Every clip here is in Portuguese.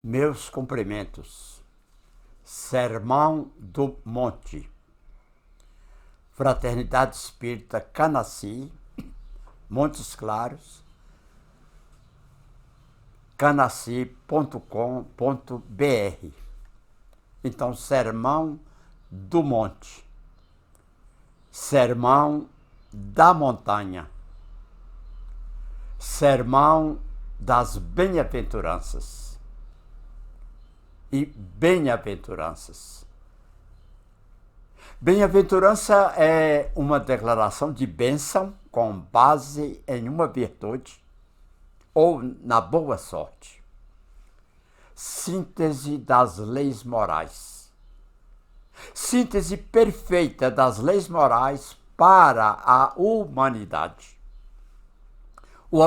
Meus cumprimentos. Sermão do Monte. Fraternidade Espírita Canaci, Montes Claros, canaci.com.br. Então, Sermão do Monte. Sermão da Montanha. Sermão das Bem-aventuranças. E bem-aventuranças. Bem-aventurança é uma declaração de bênção com base em uma virtude ou na boa sorte. Síntese das leis morais. Síntese perfeita das leis morais para a humanidade. O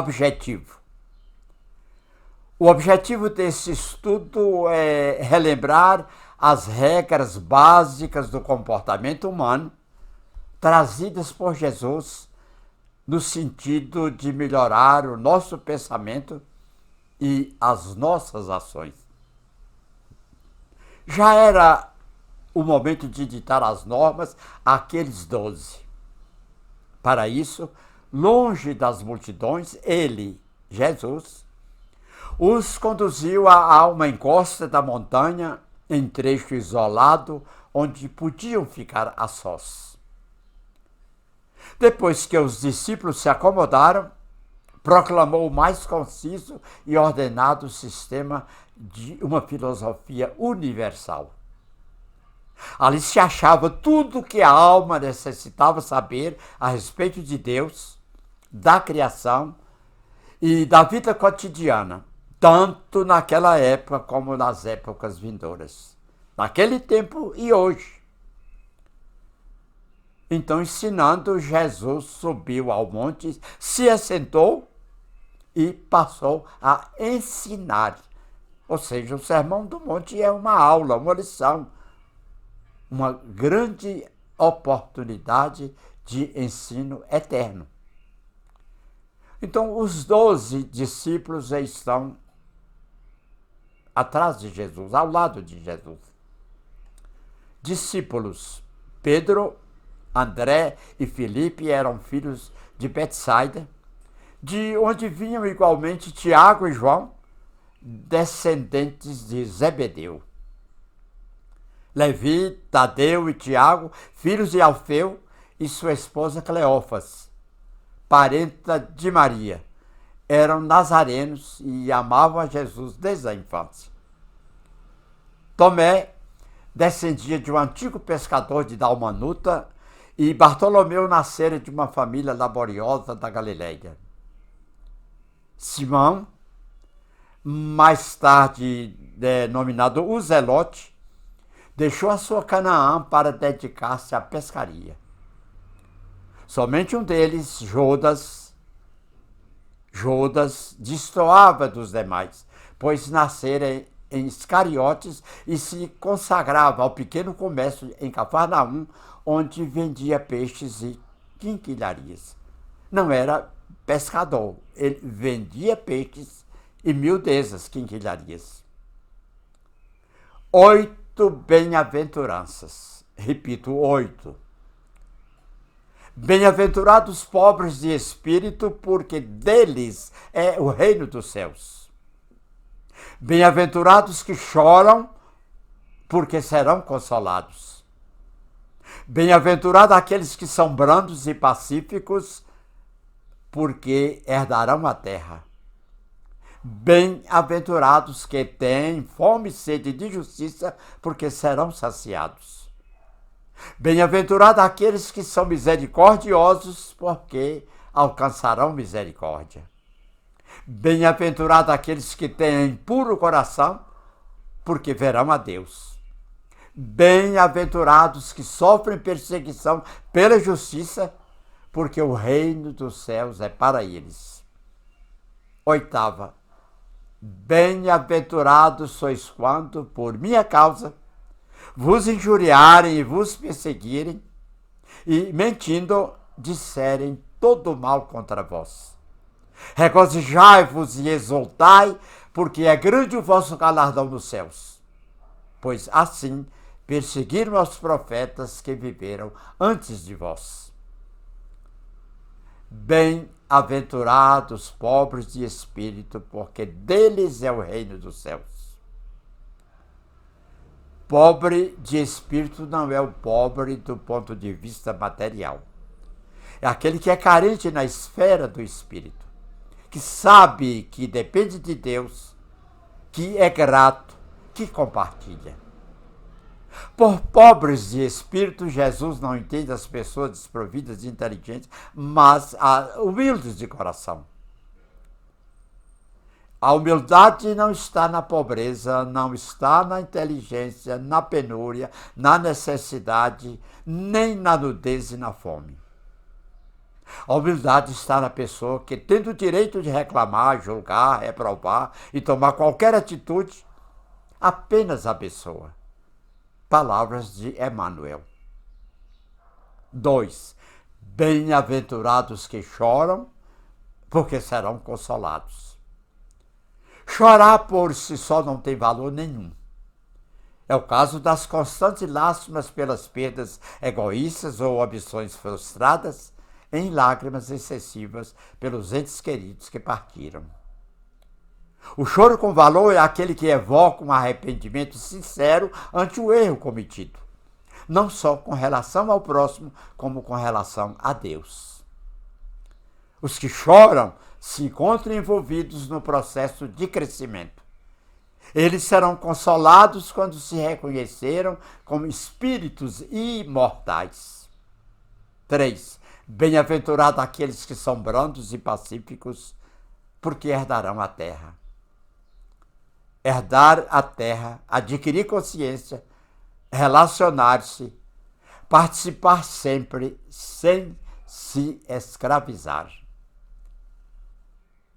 objetivo desse estudo é relembrar as regras básicas do comportamento humano trazidas por Jesus no sentido de melhorar o nosso pensamento e as nossas ações. Já era o momento de ditar as normas àqueles 12. Para isso, longe das multidões, ele, Jesus, os conduziu a uma encosta da montanha, em trecho isolado, onde podiam ficar a sós. Depois que os discípulos se acomodaram, proclamou o mais conciso e ordenado sistema de uma filosofia universal. Ali se achava tudo que a alma necessitava saber a respeito de Deus, da criação e da vida cotidiana, tanto naquela época como nas épocas vindouras, naquele tempo e hoje. Então, ensinando, Jesus subiu ao monte, se assentou e passou a ensinar. Ou seja, o Sermão do Monte é uma aula, uma lição, uma grande oportunidade de ensino eterno. Então, os 12 discípulos estão atrás de Jesus, ao lado de Jesus. Discípulos: Pedro, André e Filipe eram filhos de Betsaida, de onde vinham igualmente Tiago e João, descendentes de Zebedeu. Levi, Tadeu e Tiago, filhos de Alfeu, e sua esposa Cleófas, parenta de Maria, eram nazarenos e amavam a Jesus desde a infância. Tomé descendia de um antigo pescador de Dalmanuta e Bartolomeu nascera de uma família laboriosa da Galileia. Simão, mais tarde denominado o Zelote, deixou a sua Canaã para dedicar-se à pescaria. Somente um deles, Judas, destoava dos demais, pois nascera em Iscariotes e se consagrava ao pequeno comércio em Cafarnaum, onde vendia peixes e quinquilharias. Não era pescador, ele vendia peixes e miudezas, quinquilharias. 8 bem-aventuranças. Repito, 8. Bem-aventurados pobres de espírito, porque deles é o reino dos céus. Bem-aventurados que choram, porque serão consolados. Bem-aventurados aqueles que são brandos e pacíficos, porque herdarão a terra. Bem-aventurados que têm fome e sede de justiça, porque serão saciados. Bem-aventurados aqueles que são misericordiosos, porque alcançarão misericórdia. Bem-aventurados aqueles que têm puro coração, porque verão a Deus. Bem-aventurados que sofrem perseguição pela justiça, porque o reino dos céus é para eles. 8. Bem-aventurados sois quando, por minha causa, vos injuriarem e vos perseguirem, e, mentindo, disserem todo mal contra vós. Regozijai-vos e exultai, porque é grande o vosso galardão nos céus. Pois assim perseguiram os profetas que viveram antes de vós. Bem-aventurados pobres de espírito, porque deles é o reino dos céus. Pobre de espírito não é o pobre do ponto de vista material. É aquele que é carente na esfera do espírito, que sabe que depende de Deus, que é grato, que compartilha. Por pobres de espírito, Jesus não entende as pessoas desprovidas de inteligência, mas humildes de coração. A humildade não está na pobreza, não está na inteligência, na penúria, na necessidade, nem na nudez e na fome. A humildade está na pessoa que, tendo o direito de reclamar, julgar, reprovar e tomar qualquer atitude, apenas abençoa. Palavras de Emmanuel. 2. Bem-aventurados que choram, porque serão consolados. Chorar por si só não tem valor nenhum. É o caso das constantes lástimas pelas perdas egoístas ou ambições frustradas, em lágrimas excessivas pelos entes queridos que partiram. O choro com valor é aquele que evoca um arrependimento sincero ante o erro cometido, não só com relação ao próximo, como com relação a Deus. Os que choram se encontram envolvidos no processo de crescimento. Eles serão consolados quando se reconheceram como espíritos imortais. 3. Bem-aventurados aqueles que são brandos e pacíficos, porque herdarão a terra. Herdar a terra, adquirir consciência, relacionar-se, participar sempre, sem se escravizar.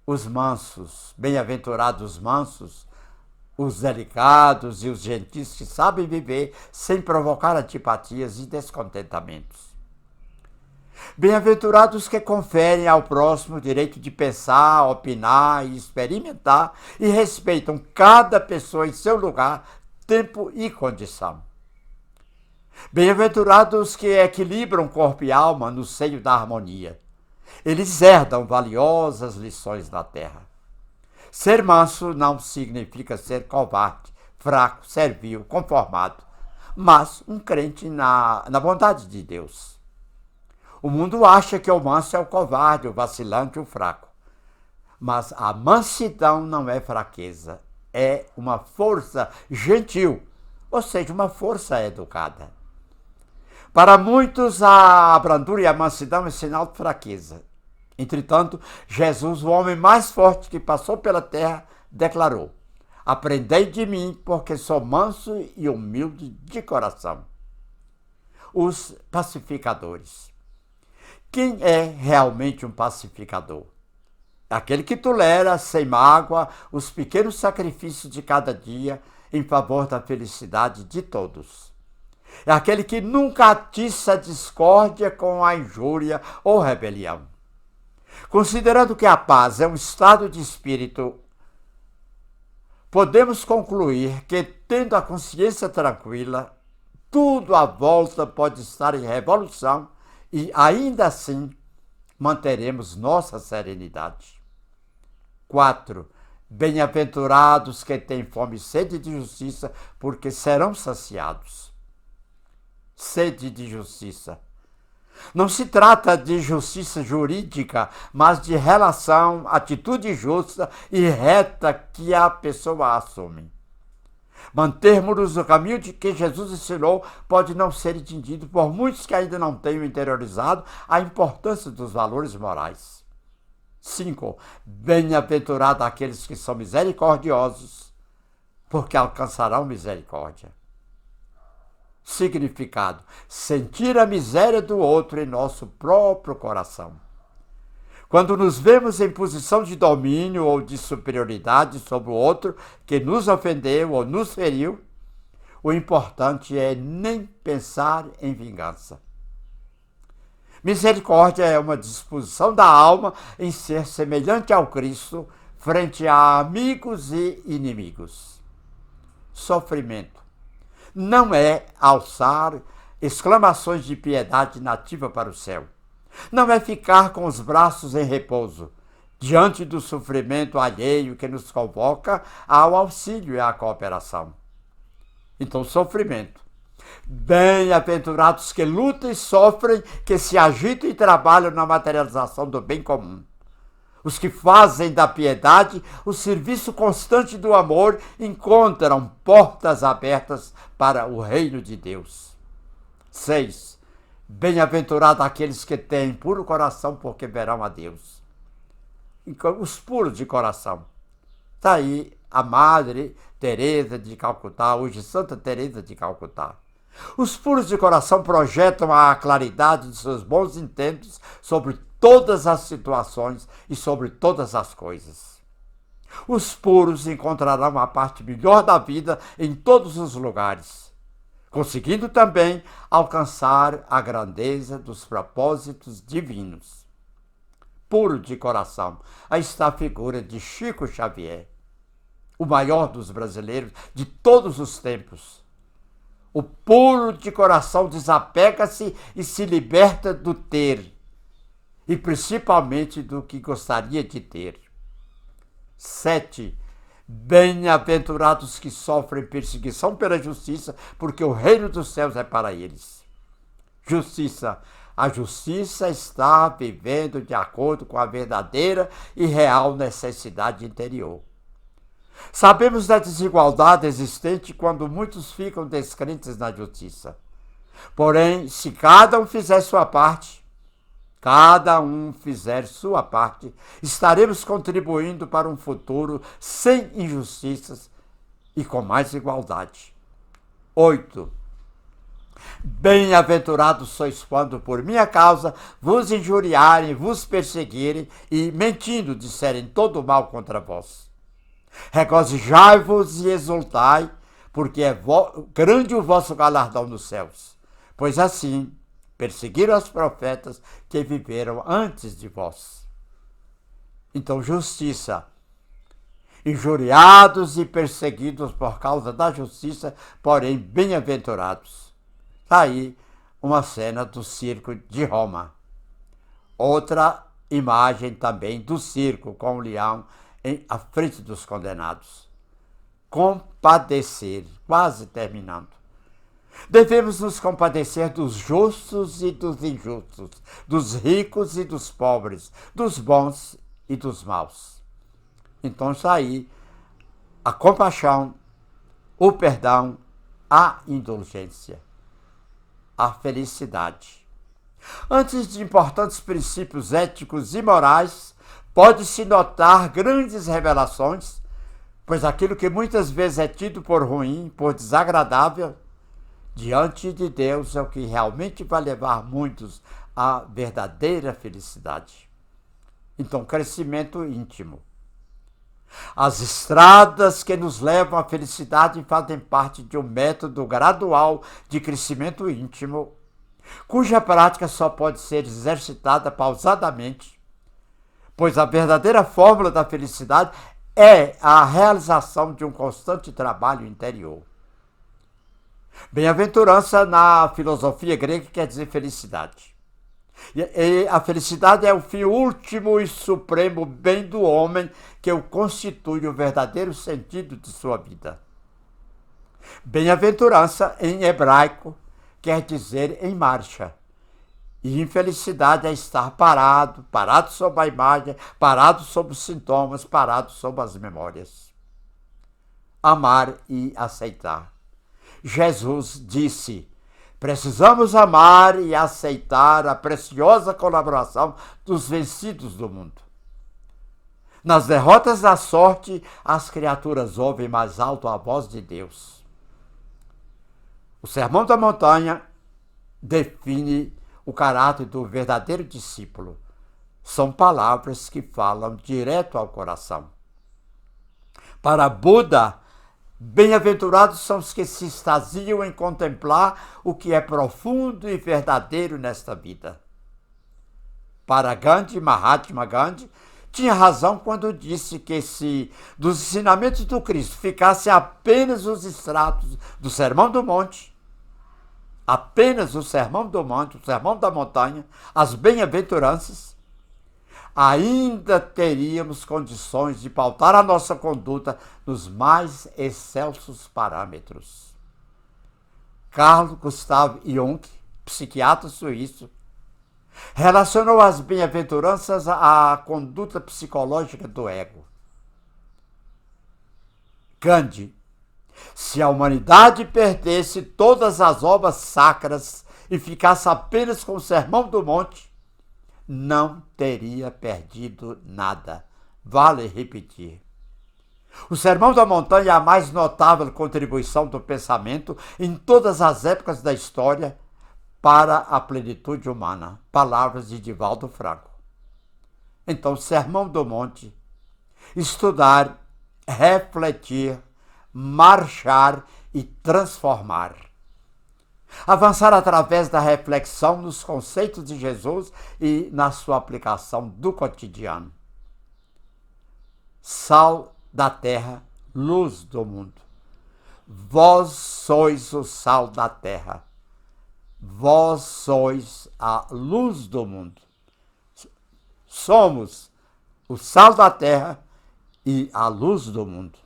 Os mansos, bem-aventurados os mansos, os delicados e os gentis que sabem viver sem provocar antipatias e descontentamentos. Bem-aventurados que conferem ao próximo o direito de pensar, opinar e experimentar e respeitam cada pessoa em seu lugar, tempo e condição. Bem-aventurados que equilibram corpo e alma no seio da harmonia. Eles herdam valiosas lições na terra. Ser manso não significa ser covarde, fraco, servil, conformado, mas um crente na bondade de Deus. O mundo acha que o manso é o covarde, o vacilante, o fraco. Mas a mansidão não é fraqueza, é uma força gentil, ou seja, uma força educada. Para muitos, a brandura e a mansidão é sinal de fraqueza. Entretanto, Jesus, o homem mais forte que passou pela terra, declarou: aprendei de mim, porque sou manso e humilde de coração. Os pacificadores. Quem é realmente um pacificador? Aquele que tolera, sem mágoa, os pequenos sacrifícios de cada dia em favor da felicidade de todos. É aquele que nunca atiça a discórdia com a injúria ou rebelião. Considerando que a paz é um estado de espírito, podemos concluir que, tendo a consciência tranquila, tudo à volta pode estar em revolução e, ainda assim, manteremos nossa serenidade. 4. Bem-aventurados que têm fome e sede de justiça, porque serão saciados. Sede de justiça. Não se trata de justiça jurídica, mas de relação, atitude justa e reta que a pessoa assume. Mantermos-nos no caminho de que Jesus ensinou pode não ser entendido por muitos que ainda não tenham interiorizado a importância dos valores morais. 5. Bem-aventurados aqueles que são misericordiosos, porque alcançarão misericórdia. Significado: sentir a miséria do outro em nosso próprio coração. Quando nos vemos em posição de domínio ou de superioridade sobre o outro que nos ofendeu ou nos feriu, o importante é nem pensar em vingança. Misericórdia é uma disposição da alma em ser semelhante ao Cristo frente a amigos e inimigos. Sofrimento não é alçar exclamações de piedade nativa para o céu. Não é ficar com os braços em repouso diante do sofrimento alheio que nos convoca ao auxílio e à cooperação. Então, sofrimento. Bem-aventurados que lutam e sofrem, que se agitam e trabalham na materialização do bem comum. Os que fazem da piedade o serviço constante do amor encontram portas abertas para o reino de Deus. 6. Bem-aventurados aqueles que têm puro coração, porque verão a Deus. Os puros de coração. Está aí a Madre Teresa de Calcutá, hoje Santa Teresa de Calcutá. Os puros de coração projetam a claridade de seus bons intentos sobre todas as situações e sobre todas as coisas. Os puros encontrarão a parte melhor da vida em todos os lugares, conseguindo também alcançar a grandeza dos propósitos divinos. Puro de coração, aí está a figura de Chico Xavier, o maior dos brasileiros de todos os tempos. O puro de coração desapega-se e se liberta do ter, e principalmente do que gostaria de ter. 7. Bem-aventurados que sofrem perseguição pela justiça, porque o reino dos céus é para eles. Justiça. A justiça está vivendo de acordo com a verdadeira e real necessidade interior. Sabemos da desigualdade existente quando muitos ficam descrentes na justiça. Porém, se cada um fizer sua parte, estaremos contribuindo para um futuro sem injustiças e com mais igualdade. 8. Bem-aventurados sois quando, por minha causa, vos injuriarem, vos perseguirem e, mentindo, disserem todo mal contra vós. Regozijai-vos e exultai, porque é grande o vosso galardão nos céus, pois assim perseguiram os profetas que viveram antes de vós. Então, justiça. Injuriados e perseguidos por causa da justiça, porém bem-aventurados. Está aí uma cena do circo de Roma. Outra imagem também do circo com o leão à frente dos condenados. Compadecer, quase terminando. Devemos nos compadecer dos justos e dos injustos, dos ricos e dos pobres, dos bons e dos maus. Então, isso aí, a compaixão, o perdão, a indulgência, a felicidade. Antes de importantes princípios éticos e morais, pode-se notar grandes revelações, pois aquilo que muitas vezes é tido por ruim, por desagradável, diante de Deus é o que realmente vai levar muitos à verdadeira felicidade. Então, crescimento íntimo. As estradas que nos levam à felicidade fazem parte de um método gradual de crescimento íntimo, cuja prática só pode ser exercitada pausadamente, pois a verdadeira fórmula da felicidade é a realização de um constante trabalho interior. Bem-aventurança na filosofia grega quer dizer felicidade. E a felicidade é o fim último e supremo bem do homem, que o constitui o verdadeiro sentido de sua vida. Bem-aventurança, em hebraico, quer dizer em marcha. E infelicidade é estar parado sob a imagem, parado sob os sintomas, parado sob as memórias. Amar e aceitar. Jesus disse: precisamos amar e aceitar a preciosa colaboração dos vencidos do mundo. Nas derrotas da sorte, as criaturas ouvem mais alto a voz de Deus. O Sermão da Montanha define o caráter do verdadeiro discípulo. São palavras que falam direto ao coração. Para Buda, bem-aventurados são os que se extasiam em contemplar o que é profundo e verdadeiro nesta vida. Para Gandhi, Mahatma Gandhi, tinha razão quando disse que se dos ensinamentos do Cristo ficassem apenas os extratos do Sermão do Monte, apenas o Sermão do Monte, o Sermão da Montanha, as bem-aventuranças, ainda teríamos condições de pautar a nossa conduta nos mais excelsos parâmetros. Carl Gustav Jung, psiquiatra suíço, relacionou as bem-aventuranças à conduta psicológica do ego. Gandhi: se a humanidade perdesse todas as obras sacras e ficasse apenas com o Sermão do Monte, não teria perdido nada. Vale repetir. O Sermão da Montanha é a mais notável contribuição do pensamento em todas as épocas da história para a plenitude humana. Palavras de Divaldo Franco. Então, Sermão do Monte: estudar, refletir, marchar e transformar. Avançar através da reflexão nos conceitos de Jesus e na sua aplicação do cotidiano. Sal da terra, luz do mundo. Vós sois o sal da terra. Vós sois a luz do mundo. Somos o sal da terra e a luz do mundo.